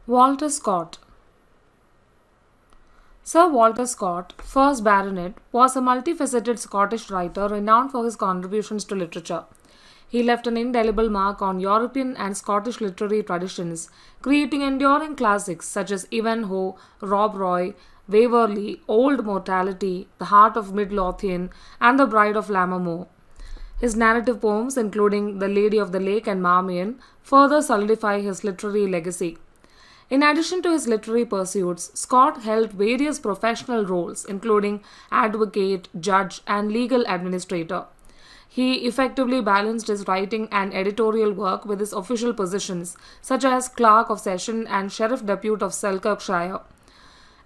Walter Scott. Sir Walter Scott, 1st Baronet, was a multifaceted Scottish writer renowned for his contributions to literature. He left an indelible mark on European and Scottish literary traditions, creating enduring classics such as Ivanhoe, Rob Roy, Waverley, Old Mortality, The Heart of Mid-Lothian, and The Bride of Lammermoor. His narrative poems, including The Lady of the Lake and Marmion, further solidify his literary legacy. In addition to his literary pursuits, Scott held various professional roles, including advocate, judge, and legal administrator. He effectively balanced his writing and editorial work with his official positions, such as Clerk of Session and Sheriff Depute of Selkirkshire.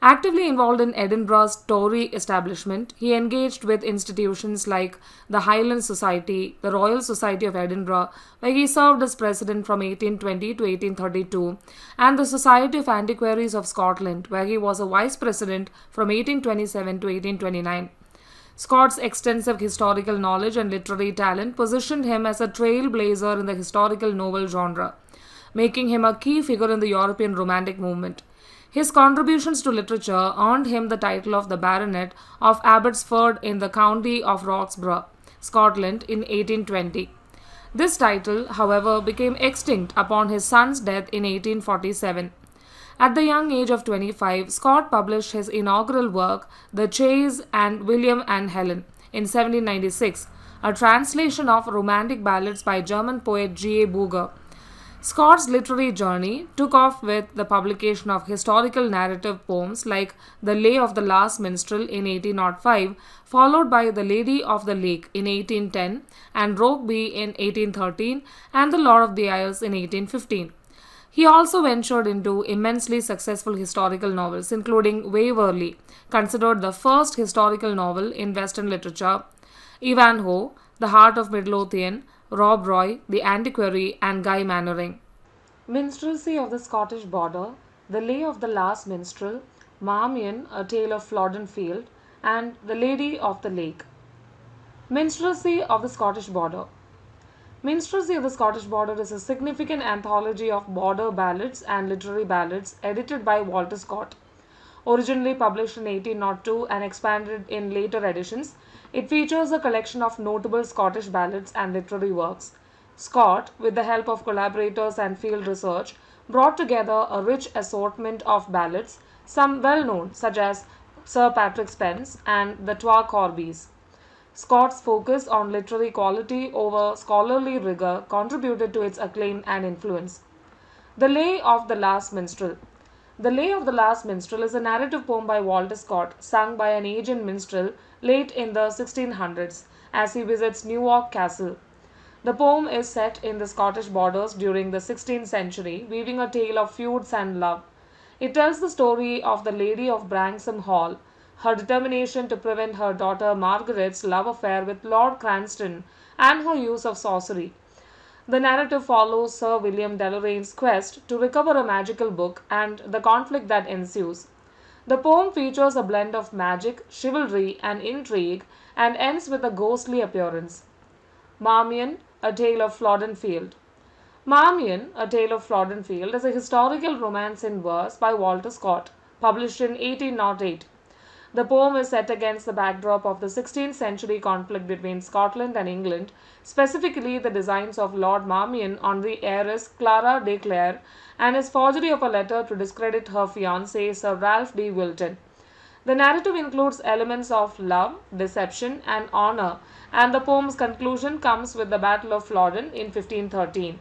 Actively involved in Edinburgh's Tory establishment, he engaged with institutions like the Highland Society, the Royal Society of Edinburgh, where he served as president from 1820 to 1832, and the Society of Antiquaries of Scotland, where he was a vice president from 1827 to 1829. Scott's extensive historical knowledge and literary talent positioned him as a trailblazer in the historical novel genre, making him a key figure in the European Romantic movement. His contributions to literature earned him the title of the Baronet of Abbotsford in the county of Roxburgh, Scotland in 1820. This title, however, became extinct upon his son's death in 1847. At the young age of 25, Scott published his inaugural work, The Chase and William and Helen, in 1796, a translation of romantic ballads by German poet G. A. Booger. Scott's literary journey took off with the publication of historical narrative poems like The Lay of the Last Minstrel in 1805, followed by The Lady of the Lake in 1810, and Rokeby in 1813, and The Lord of the Isles in 1815. He also ventured into immensely successful historical novels, including Waverley, considered the first historical novel in Western literature, Ivanhoe, The Heart of Mid-Lothian, Rob Roy, The Antiquary, and Guy Mannering. Minstrelsy of the Scottish Border, The Lay of the Last Minstrel, Marmion, A Tale of Flodden Field, and The Lady of the Lake. Minstrelsy of the Scottish Border. Minstrelsy of the Scottish Border is a significant anthology of border ballads and literary ballads edited by Walter Scott. Originally published in 1802 and expanded in later editions, it features a collection of notable Scottish ballads and literary works. Scott, with the help of collaborators and field research, brought together a rich assortment of ballads, some well known, such as Sir Patrick Spens and the Twa Corbies. Scott's focus on literary quality over scholarly rigor contributed to its acclaim and influence. The Lay of the Last Minstrel. The Lay of the Last Minstrel is a narrative poem by Walter Scott, sung by an aged minstrel late in the 1600s as he visits Newark Castle. The poem is set in the Scottish borders during the 16th century, weaving a tale of feuds and love. It tells the story of the Lady of Branksome Hall, her determination to prevent her daughter Margaret's love affair with Lord Cranston, and her use of sorcery. The narrative follows Sir William Delorain's quest to recover a magical book and the conflict that ensues. The poem features a blend of magic, chivalry, and intrigue and ends with a ghostly appearance. Marmion, A Tale of Flodden Field. Marmion, A Tale of Flodden Field is a historical romance in verse by Walter Scott, published in 1808. The poem is set against the backdrop of the 16th century conflict between Scotland and England, specifically the designs of Lord Marmion on the heiress Clara de Clare and his forgery of a letter to discredit her fiancé Sir Ralph de Wilton. The narrative includes elements of love, deception, and honor, and the poem's conclusion comes with the Battle of Flodden in 1513.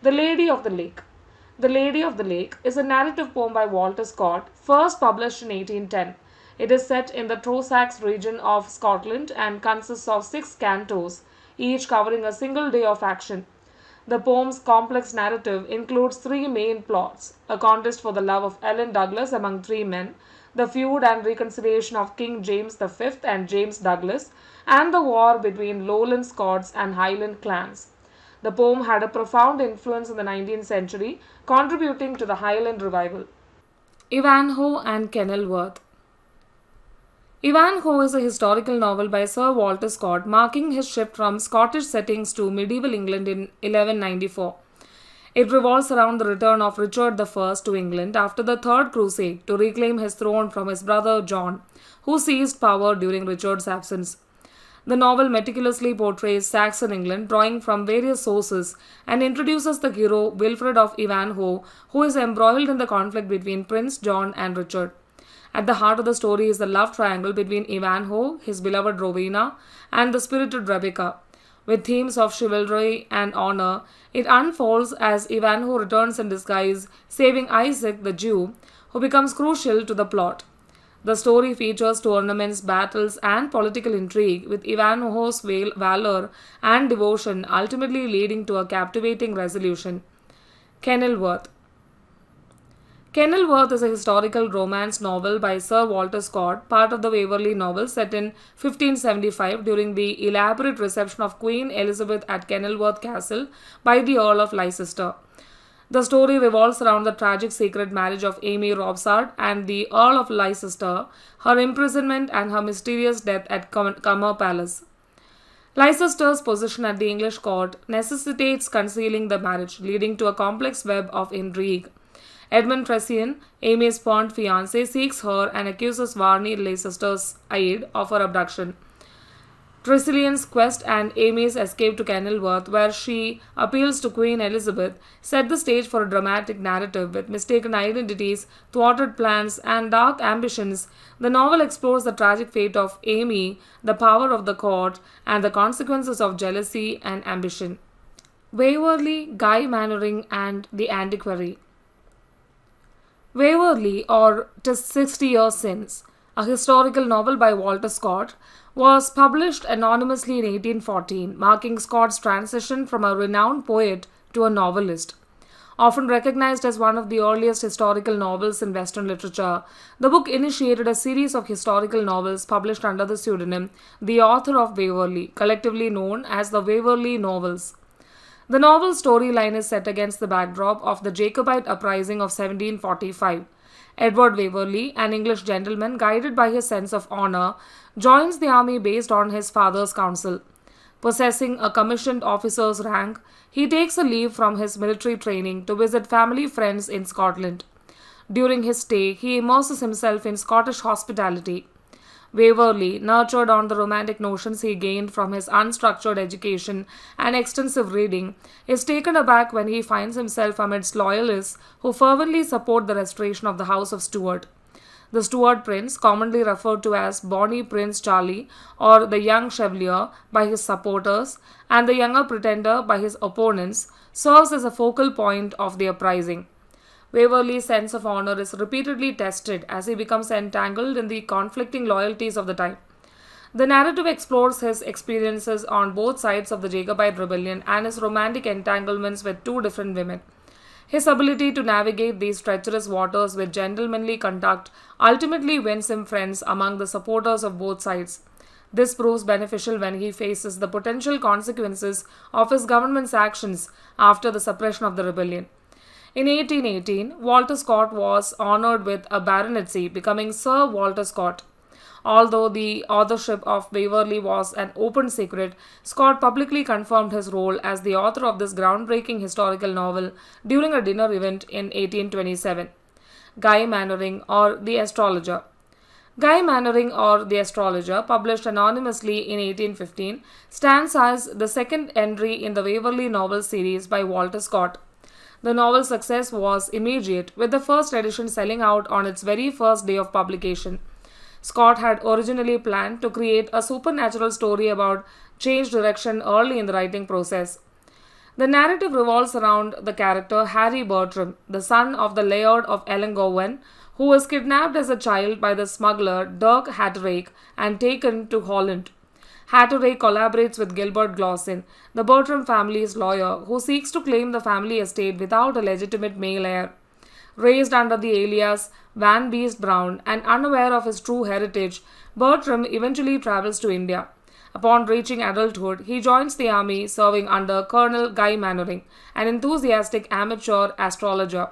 The Lady of the Lake. The Lady of the Lake is a narrative poem by Walter Scott, first published in 1810. It is set in the Trossachs region of Scotland and consists of 6 cantos, each covering a single day of action. The poem's complex narrative includes 3 main plots: a contest for the love of Ellen Douglas among 3 men, the feud and reconciliation of King James V and James Douglas, and the war between Lowland Scots and Highland clans. The poem had a profound influence in the 19th century, contributing to the Highland revival. Ivanhoe and Kenilworth. Ivanhoe is a historical novel by Sir Walter Scott, marking his shift from Scottish settings to medieval England in 1194. It revolves around the return of Richard I to England after the Third Crusade to reclaim his throne from his brother John, who seized power during Richard's absence. The novel meticulously portrays Saxon England, drawing from various sources, and introduces the hero Wilfred of Ivanhoe, who is embroiled in the conflict between Prince John and Richard. At the heart of the story is the love triangle between Ivanhoe, his beloved Rowena, and the spirited Rebecca. With themes of chivalry and honor, it unfolds as Ivanhoe returns in disguise, saving Isaac the Jew, who becomes crucial to the plot. The story features tournaments, battles, and political intrigue, with Ivanhoe's valor and devotion ultimately leading to a captivating resolution. Kenilworth. Kenilworth is a historical romance novel by Sir Walter Scott, part of the Waverley novel set in 1575 during the elaborate reception of Queen Elizabeth at Kenilworth Castle by the Earl of Leicester. The story revolves around the tragic secret marriage of Amy Robsart and the Earl of Leicester, her imprisonment, and her mysterious death at Cumnor Palace. Leicester's position at the English court necessitates concealing the marriage, leading to a complex web of intrigue. Edmund Tressian, Amy's spurned fiancé, seeks her and accuses Varney Leicester's aid of her abduction. Tressilian's quest and Amy's escape to Kenilworth, where she appeals to Queen Elizabeth, set the stage for a dramatic narrative with mistaken identities, thwarted plans, and dark ambitions. The novel explores the tragic fate of Amy, the power of the court, and the consequences of jealousy and ambition. Waverley, Guy Mannering, and the Antiquary. Waverley, or "'Tis 60 Years Since", a historical novel by Walter Scott, was published anonymously in 1814, marking Scott's transition from a renowned poet to a novelist. Often recognized as one of the earliest historical novels in Western literature, the book initiated a series of historical novels published under the pseudonym The Author of Waverley, collectively known as the Waverley Novels. The novel's storyline is set against the backdrop of the Jacobite uprising of 1745. Edward Waverley, an English gentleman guided by his sense of honor, joins the army based on his father's counsel. Possessing a commissioned officer's rank, he takes a leave from his military training to visit family friends in Scotland. During his stay, he immerses himself in Scottish hospitality. Waverley, nurtured on the romantic notions he gained from his unstructured education and extensive reading, is taken aback when he finds himself amidst loyalists who fervently support the restoration of the House of Stuart. The Stuart Prince, commonly referred to as Bonnie Prince Charlie or the Young Chevalier by his supporters, and the Younger Pretender by his opponents, serves as a focal point of the uprising. Waverley's sense of honor is repeatedly tested as he becomes entangled in the conflicting loyalties of the time. The narrative explores his experiences on both sides of the Jacobite rebellion and his romantic entanglements with two different women. His ability to navigate these treacherous waters with gentlemanly conduct ultimately wins him friends among the supporters of both sides. This proves beneficial when he faces the potential consequences of his government's actions after the suppression of the rebellion. In 1818, Walter Scott was honoured with a baronetcy, becoming Sir Walter Scott. Although the authorship of Waverley was an open secret, Scott publicly confirmed his role as the author of this groundbreaking historical novel during a dinner event in 1827. Guy Mannering, or The Astrologer. Guy Mannering, or The Astrologer, published anonymously in 1815, stands as the second entry in the Waverley novel series by Walter Scott. The novel's success was immediate, with the first edition selling out on its very first day of publication. Scott had originally planned to create a supernatural story about change direction early in the writing process. The narrative revolves around the character Harry Bertram, the son of the Laird of Ellangowan, who was kidnapped as a child by the smuggler Dirk Hatterake and taken to Holland. Hatterake collaborates with Gilbert Glossin, the Bertram family's lawyer, who seeks to claim the family estate without a legitimate male heir. Raised under the alias Van Beest Brown and unaware of his true heritage, Bertram eventually travels to India. Upon reaching adulthood, he joins the army serving under Colonel Guy Mannering, an enthusiastic amateur astrologer.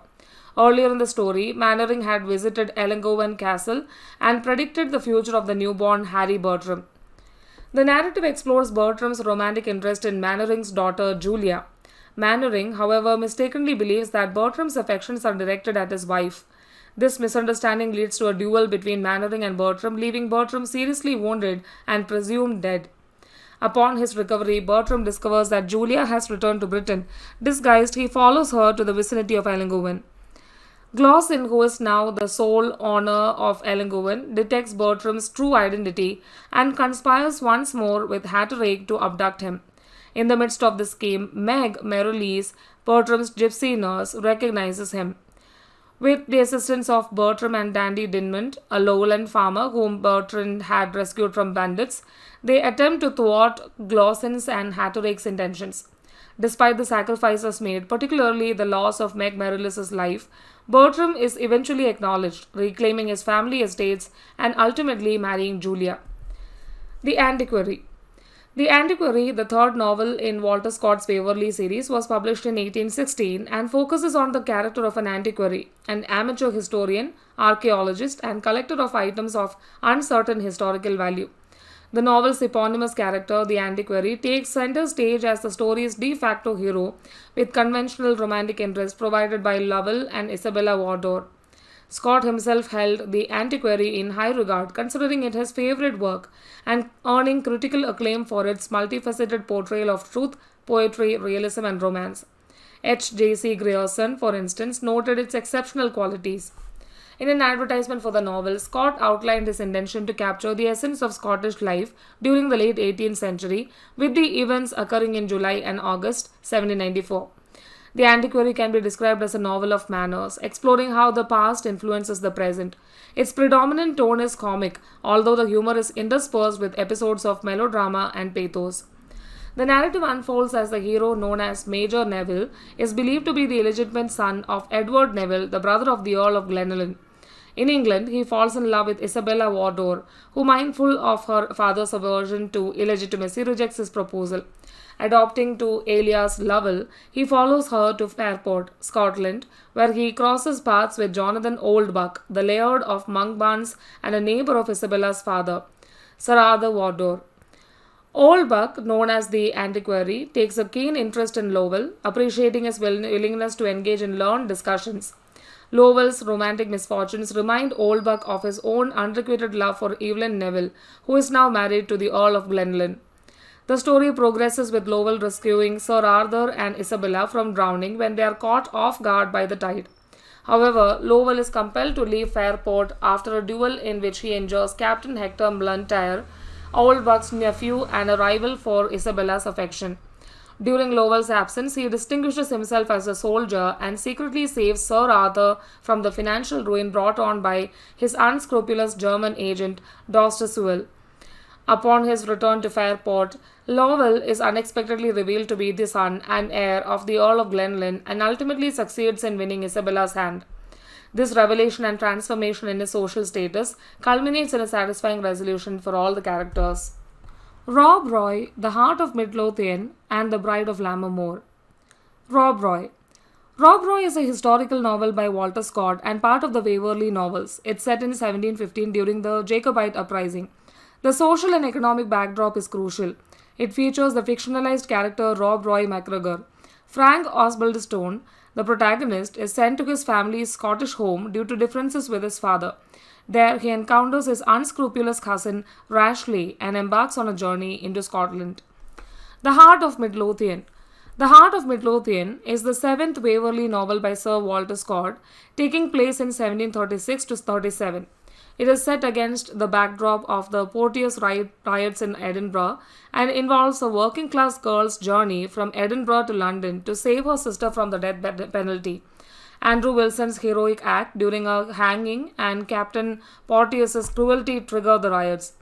Earlier in the story, Mannering had visited Ellangowan Castle and predicted the future of the newborn Harry Bertram. The narrative explores Bertram's romantic interest in Mannering's daughter Julia. Mannering, however, mistakenly believes that Bertram's affections are directed at his wife. This misunderstanding leads to a duel between Mannering and Bertram, leaving Bertram seriously wounded and presumed dead. Upon his recovery, Bertram discovers that Julia has returned to Britain. Disguised, he follows her to the vicinity of Ellangowan. Glossin, who is now the sole owner of Ellangowan, detects Bertram's true identity and conspires once more with Hatteraick to abduct him. In the midst of this scheme, Meg Merrilies, Bertram's gypsy nurse, recognizes him. With the assistance of Bertram and Dandy Dinmont, a lowland farmer whom Bertrand had rescued from bandits, they attempt to thwart Glossin's and Hatteraick's intentions. Despite the sacrifices made, particularly the loss of Meg Merrilies' life, Bertram is eventually acknowledged, reclaiming his family estates and ultimately marrying Julia. The Antiquary. The Antiquary, the third novel in Walter Scott's Waverley series, was published in 1816 and focuses on the character of an antiquary, an amateur historian, archaeologist, and collector of items of uncertain historical value. The novel's eponymous character, the antiquary, takes center stage as the story's de facto hero, with conventional romantic interest provided by Lovell and Isabella Wardour. Scott himself held The Antiquary in high regard, considering it his favorite work and earning critical acclaim for its multifaceted portrayal of truth, poetry, realism, and romance. H.J.C. Grierson, for instance, noted its exceptional qualities. In an advertisement for the novel, Scott outlined his intention to capture the essence of Scottish life during the late 18th century, with the events occurring in July and August 1794. The Antiquary can be described as a novel of manners, exploring how the past influences the present. Its predominant tone is comic, although the humor is interspersed with episodes of melodrama and pathos. The narrative unfolds as the hero, known as Major Neville, is believed to be the illegitimate son of Edward Neville, the brother of the Earl of Glenallan. In England, he falls in love with Isabella Wardour, who, mindful of her father's aversion to illegitimacy, rejects his proposal. Adopting to alias Lovell, he follows her to Fairport, Scotland, where he crosses paths with Jonathan Oldbuck, the laird of Monkbarns and a neighbour of Isabella's father, Sir Arthur Wardour. Oldbuck, known as the Antiquary, takes a keen interest in Lowell, appreciating his willingness to engage in learned discussions. Lowell's romantic misfortunes remind Oldbuck of his own unrequited love for Evelyn Neville, who is now married to the Earl of Glenallan. The story progresses with Lowell rescuing Sir Arthur and Isabella from drowning when they are caught off guard by the tide. However, Lowell is compelled to leave Fairport after a duel in which he injures Captain Hector Blantyre, Oldbuck's nephew and a rival for Isabella's affection. During Lowell's absence, he distinguishes himself as a soldier and secretly saves Sir Arthur from the financial ruin brought on by his unscrupulous German agent, Dousterswivel. Upon his return to Fairport, Lowell is unexpectedly revealed to be the son and heir of the Earl of Glenallan and ultimately succeeds in winning Isabella's hand. This revelation and transformation in his social status culminates in a satisfying resolution for all the characters. Rob Roy, The Heart of Mid-Lothian, and The Bride of Lammermoor. Rob Roy. Rob Roy is a historical novel by Walter Scott and part of the Waverley novels. It's set in 1715 during the Jacobite uprising. The social and economic backdrop is crucial. It features the fictionalized character Rob Roy MacGregor. Frank Osbaldistone, the protagonist, is sent to his family's Scottish home due to differences with his father. There, he encounters his unscrupulous cousin Rashleigh and embarks on a journey into Scotland. The Heart of Mid-Lothian. The Heart of Mid-Lothian is the seventh Waverley novel by Sir Walter Scott, taking place in 1736 to 37. It is set against the backdrop of the Porteous riots in Edinburgh and involves a working-class girl's journey from Edinburgh to London to save her sister from the death penalty. Andrew Wilson's heroic act during a hanging and Captain Porteous's cruelty trigger the riots.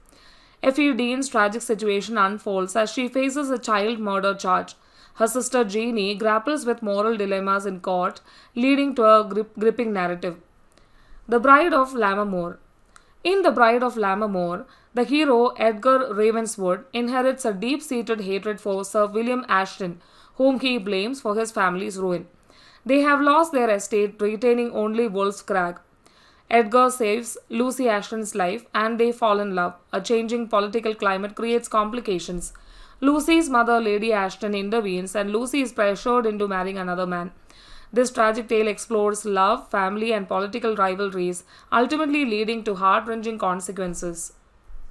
Effie Dean's tragic situation unfolds as she faces a child murder charge. Her sister Jeannie grapples with moral dilemmas in court, leading to a gripping narrative. The Bride of Lammermoor. In The Bride of Lammermoor, the hero Edgar Ravenswood inherits a deep-seated hatred for Sir William Ashton, whom he blames for his family's ruin. They have lost their estate, retaining only Wolf's Crag. Edgar saves Lucy Ashton's life and they fall in love. A changing political climate creates complications. Lucy's mother, Lady Ashton, intervenes and Lucy is pressured into marrying another man. This tragic tale explores love, family, and political rivalries, ultimately leading to heart wrenching consequences.